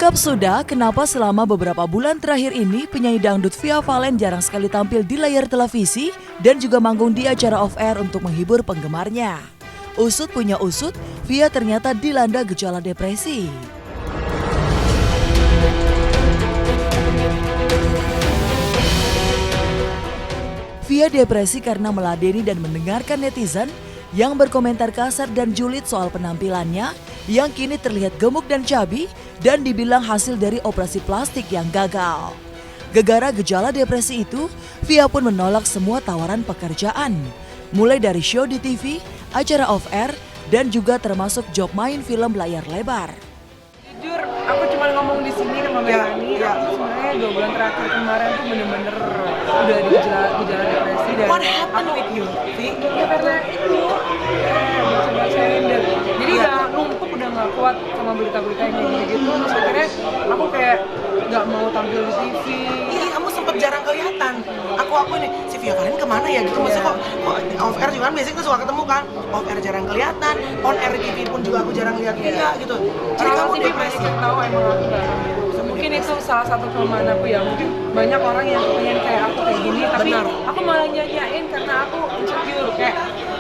Dijawab sudah, kenapa selama beberapa bulan terakhir ini penyanyi dangdut Via Valen jarang sekali tampil di layar televisi dan juga manggung di acara off-air untuk menghibur penggemarnya. Usut punya usut, Via ternyata dilanda gejala depresi. Via depresi karena meladeni dan mendengarkan netizen yang berkomentar kasar dan julid soal penampilannya yang kini terlihat gemuk dan cabi dan dibilang hasil dari operasi plastik yang gagal. Gegara gejala depresi itu, Via pun menolak semua tawaran pekerjaan, mulai dari show di TV, acara off-air, dan juga termasuk job main film layar lebar. Jujur, aku cuma ngomong di sini sama Melani. Aku sebenarnya 2 bulan terakhir kemarin tuh bener-bener udah ada gejala depresi dan What happened with you? ya karena itu baca-bacain dan jadi udah numpuk, udah nggak kuat sama berita-berita yang kayak gitu. Terus akhirnya aku kayak nggak mau tampil di TV. Iya, kamu sempet jarang kelihatan. Aku ini si Via Valen kemana ya gitu. Maksudnya kok off air juga kan biasanya kita suka ketemu kan. Off air jarang kelihatan, on air TV pun juga aku jarang lihat dia gitu. Jadi kamu TV depresi. banyak yang tahu emang aku nggak tampil. Mungkin itu salah satu kelemahan aku ya. Mungkin banyak orang yang pengen kayak aku kayak gini, tapi aku malah nyanyain karena aku insecure. Kayak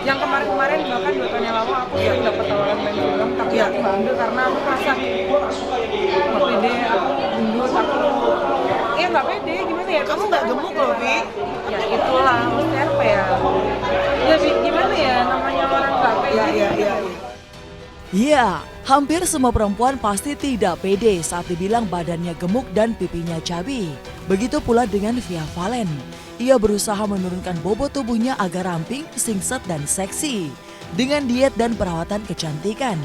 yang kemarin-kemarin bahkan 2 tahun yang lalu aku sering dapat tawaran main film, tapi aku nggak ambil karena aku merasa nggak pede, aku gendut, aku nggak pede, gimana ya? Kamu nggak gemuk loh, Vi. Ya itulah, maksudnya apa ya? Lebih gimana ya, namanya orang nggak pede. Iya. Ya, hampir semua perempuan pasti tidak pede saat dibilang badannya gemuk dan pipinya cabi. Begitu pula dengan Via Valen. Ia berusaha menurunkan bobot tubuhnya agar ramping, singset, dan seksi dengan diet dan perawatan kecantikan.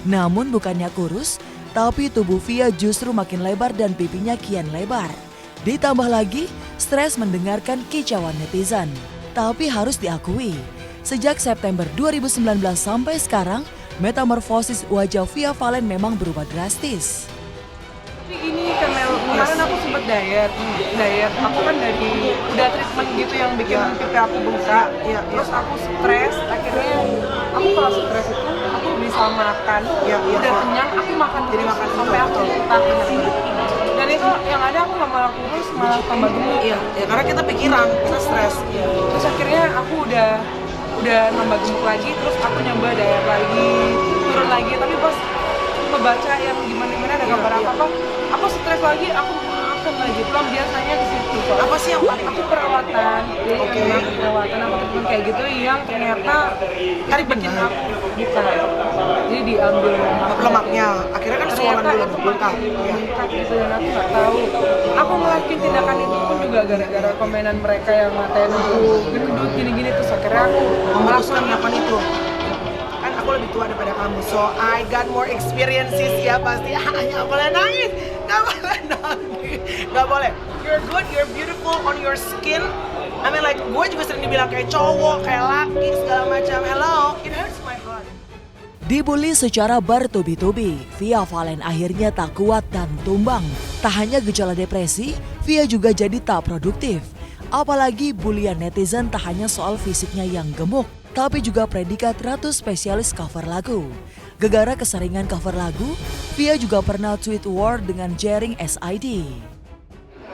Namun bukannya kurus, tapi tubuh Via justru makin lebar dan pipinya kian lebar. Ditambah lagi, stres mendengarkan kicauan netizen. Tapi harus diakui, sejak September 2019 sampai sekarang, metamorfosis wajah Via Valen memang berubah drastis. Tapi gini, karena kemarin aku sempet diet, aku kan dari udah treatment gitu yang bikin pipi aku buka, terus aku stres, akhirnya aku kalau stres itu aku bisa makan, udah kenyang, aku makan Jadi makan sampai aku muntah. Dan itu yang ada aku nggak malah kurus, malah tambah gemuk. Iya, karena kita pikiran, kita stres. Terus akhirnya aku udah nambah gemuk lagi, terus aku nyoba diet lagi, turun lagi, tapi pas membaca yang gimana ada gambar apa aku stres lagi, aku makan lagi, belum biasanya di situ. Apa sih yang paling aku perawatan, jadi perawatan apa teman kayak gitu yang ternyata tarik bikin benar. aku bukan, jadi diambil Lemaknya, akhirnya kan swollen ternyata dulu itu bengkak. meningkat gitu dan aku nggak tahu. Aku ngelakuin tindakan itu pun juga gara-gara komenan mereka yang ngatain aku gendut gini-gini, terus akhirnya aku Memutuskan melakukan itu. Kan aku lebih tua daripada kamu, so I got more experiences ya pasti. Nggak boleh nangis, nggak boleh. You're good, you're beautiful on your skin. I mean like gue juga sering dibilang kayak cowok, kayak laki segala macam. Hello, it hurts my heart. Dibully secara bertubi-tubi, Via Valen akhirnya tak kuat dan tumbang. Tak hanya gejala depresi, Via juga jadi tak produktif. Apalagi bulian netizen tak hanya soal fisiknya yang gemuk, tapi juga predikat ratu spesialis cover lagu. Gegara keseringan cover lagu, Via juga pernah tweet war dengan jaring SID.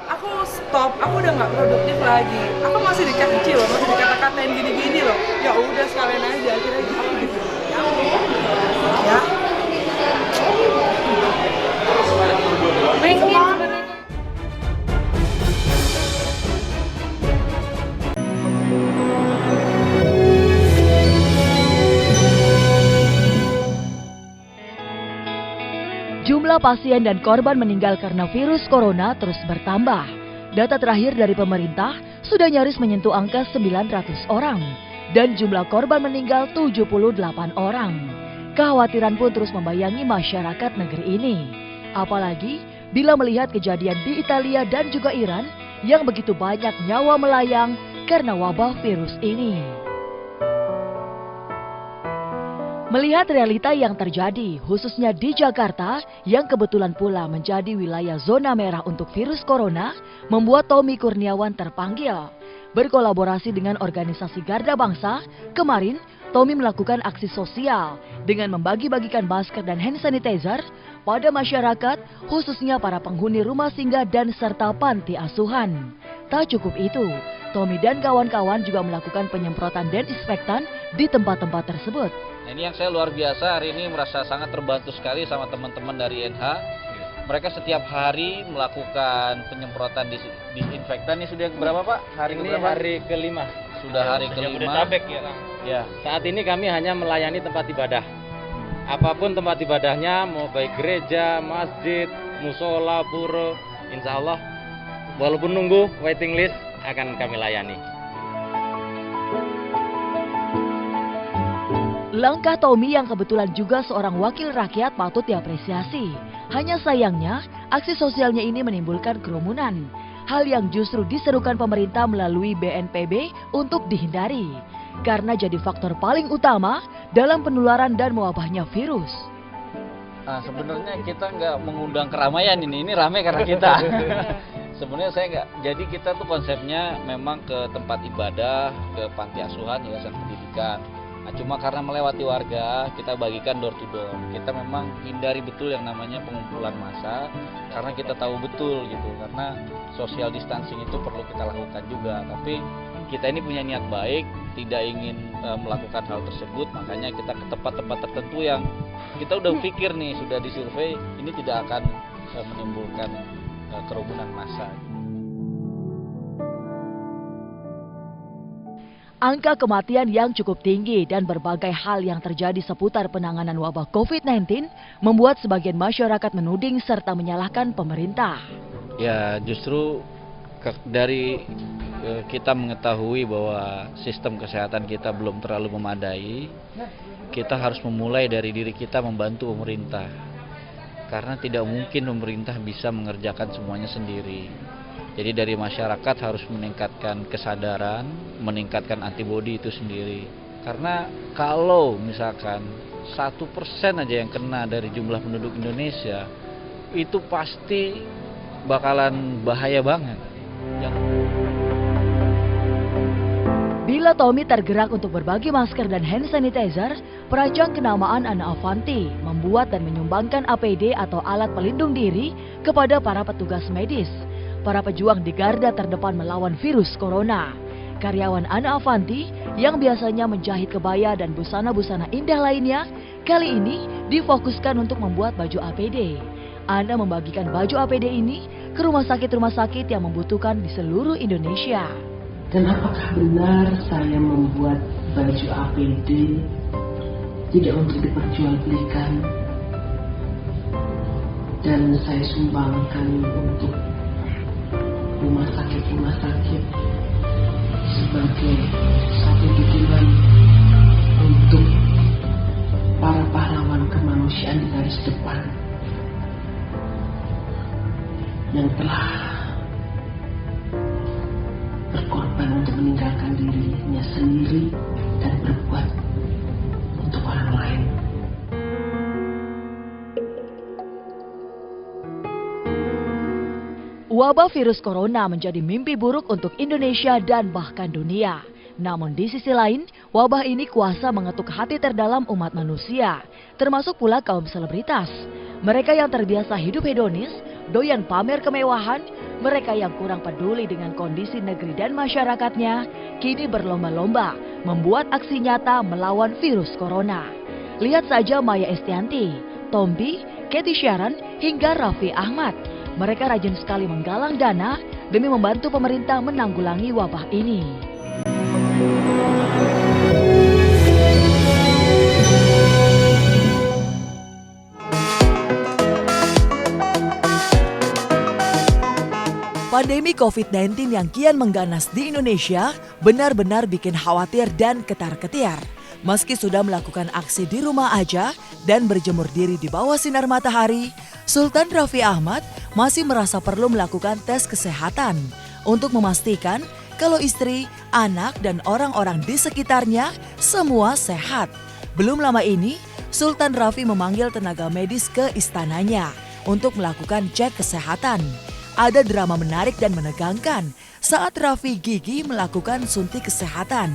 aku stop, aku udah nggak produktif lagi. Aku masih dicaci loh, masih dikata-katain gini-gini loh. Ya udah sekalian aja akhirnya gitu. Ya. Pengen sebenarnya. Jumlah pasien dan korban meninggal karena virus corona terus bertambah. Data terakhir dari pemerintah sudah nyaris menyentuh angka 900 orang dan jumlah korban meninggal 78 orang. Kekhawatiran pun terus membayangi masyarakat negeri ini. Apalagi bila melihat kejadian di Italia dan juga Iran yang begitu banyak nyawa melayang karena wabah virus ini. Melihat realita yang terjadi, khususnya di Jakarta, yang kebetulan pula menjadi wilayah zona merah untuk virus corona, membuat Tommy Kurniawan terpanggil. Berkolaborasi dengan organisasi Garda Bangsa, kemarin Tommy melakukan aksi sosial dengan membagi-bagikan masker dan hand sanitizer kepada masyarakat, khususnya para penghuni rumah singgah dan serta panti asuhan. Tak cukup itu, Tommy dan kawan-kawan juga melakukan penyemprotan desinfektan di tempat-tempat tersebut. Ini yang saya luar biasa hari ini merasa sangat terbantu sekali sama teman-teman dari NH. Mereka setiap hari melakukan penyemprotan disinfektan. Ini sudah berapa Pak? Hari kelima. Sudah hari kelima. Jabodetabek ya. Ya. Saat ini kami hanya melayani tempat ibadah. Apapun tempat ibadahnya, mau baik gereja, masjid, musola, pura, insya Allah walaupun nunggu waiting list akan kami layani. Langkah Tommy yang kebetulan juga seorang wakil rakyat patut diapresiasi. Hanya sayangnya, aksi sosialnya ini menimbulkan kerumunan. Hal yang justru diserukan pemerintah melalui BNPB untuk dihindari. Karena jadi faktor paling utama dalam penularan dan mewabahnya virus. Nah, sebenarnya kita nggak mengundang keramaian ini rame karena kita. Sebenarnya saya nggak, jadi kita tuh konsepnya memang ke tempat ibadah, ke panti asuhan, yayasan pendidikan. Nah, cuma karena melewati warga, kita bagikan door to door. Kita memang hindari betul yang namanya pengumpulan massa, karena kita tahu betul gitu, karena social distancing itu perlu kita lakukan juga. Tapi kita ini punya niat baik, tidak ingin melakukan hal tersebut, makanya kita ke tempat-tempat tertentu yang kita udah pikir nih, sudah disurvei, ini tidak akan menimbulkan kerumunan massa. Angka kematian yang cukup tinggi dan berbagai hal yang terjadi seputar penanganan wabah COVID-19 membuat sebagian masyarakat menuding serta menyalahkan pemerintah. Ya justru dari kita mengetahui bahwa sistem kesehatan kita belum terlalu memadai, kita harus memulai dari diri kita membantu pemerintah. Karena tidak mungkin pemerintah bisa mengerjakan semuanya sendiri. Jadi dari masyarakat harus meningkatkan kesadaran, meningkatkan antibodi itu sendiri. Karena kalau misalkan 1% aja yang kena dari jumlah penduduk Indonesia, itu pasti bakalan bahaya banget. Bila Tommy tergerak untuk berbagi masker dan hand sanitizer, perancang kenamaan Ana Avanti membuat dan menyumbangkan APD atau alat pelindung diri kepada para petugas medis, para pejuang di garda terdepan melawan virus corona. Karyawan Ana Avanti yang biasanya menjahit kebaya dan busana-busana indah lainnya, kali ini difokuskan untuk membuat baju APD. Ana membagikan baju APD ini ke rumah sakit yang membutuhkan di seluruh Indonesia. Dan apakah benar saya membuat baju APD tidak untuk diperjualbelikan dan saya sumbangkan untuk rumah sakit sebagai satu dukungan untuk para pahlawan kemanusiaan di garis depan yang telah berkorban untuk meninggalkan dirinya sendiri dan berbuat untuk orang lain. Wabah virus corona menjadi mimpi buruk untuk Indonesia dan bahkan dunia. Namun di sisi lain, wabah ini kuasa mengetuk hati terdalam umat manusia, termasuk pula kaum selebritas. Mereka yang terbiasa hidup hedonis, doyan pamer kemewahan, mereka yang kurang peduli dengan kondisi negeri dan masyarakatnya, kini berlomba-lomba membuat aksi nyata melawan virus corona. Lihat saja Maya Estianti, Tomby, Cathy Sharon, hingga Raffi Ahmad. Mereka rajin sekali menggalang dana demi membantu pemerintah menanggulangi wabah ini. Pandemi COVID-19 yang kian mengganas di Indonesia benar-benar bikin khawatir dan ketar-ketir. Meski sudah melakukan aksi di rumah aja dan berjemur diri di bawah sinar matahari, Sultan Raffi Ahmad masih merasa perlu melakukan tes kesehatan untuk memastikan kalau istri, anak, dan orang-orang di sekitarnya semua sehat. Belum lama ini, Sultan Raffi memanggil tenaga medis ke istananya untuk melakukan cek kesehatan. Ada drama menarik dan menegangkan saat Raffi Gigi melakukan suntik kesehatan,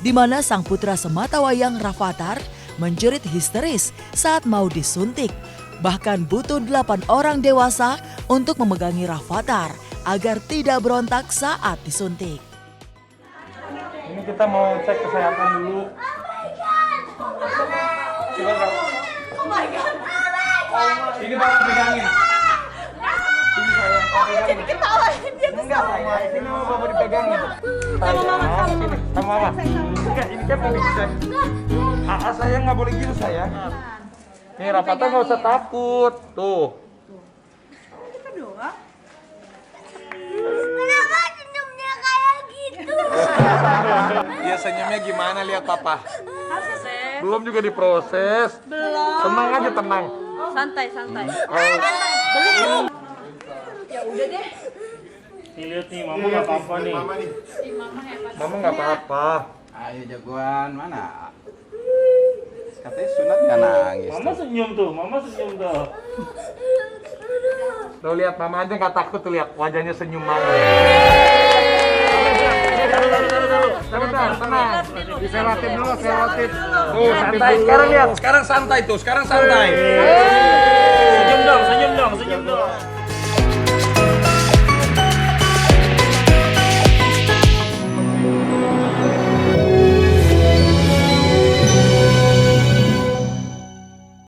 di mana sang putra sematawayang Rafathar menjerit histeris saat mau disuntik. Bahkan butuh 8 orang dewasa untuk memegangi Rafathar agar tidak berontak saat disuntik. Ini kita mau cek kesehatan dulu. Coba Kak. Ini Bapak pegangin. Ini saya. Jadi ketawain dia. Enggak, sayang. Ini mau Bapak dipegangin. Sama Mama. Sini, sama Mama. Enggak, ini kan mau dicek. Saya nggak boleh gitu, sayang. Nih, Rafathar nggak usah takut. Tuh. Kita doang. Kenapa senyumnya kayak gitu? Dia senyumnya gimana lihat Papa? Belum juga diproses. Belum. Tenang aja, tenang. Santai, santai. Oh. Ya udah deh. Nih, lihat nih, Mama nggak apa-apa nih. Mama nggak apa-apa. Ayo jagoan mana? Katanya sunat nggak nangis. Mama senyum tuh, Mama senyum tuh. Tuh lihat Mama aja nggak takut tuh, lihat wajahnya senyum Mama. Sebentar, tenang. Diselatin dulu, selatin. Tuh, santai. Sekarang lihat, sekarang santai tuh, sekarang santai. Senyum dong, senyum dong, senyum dong.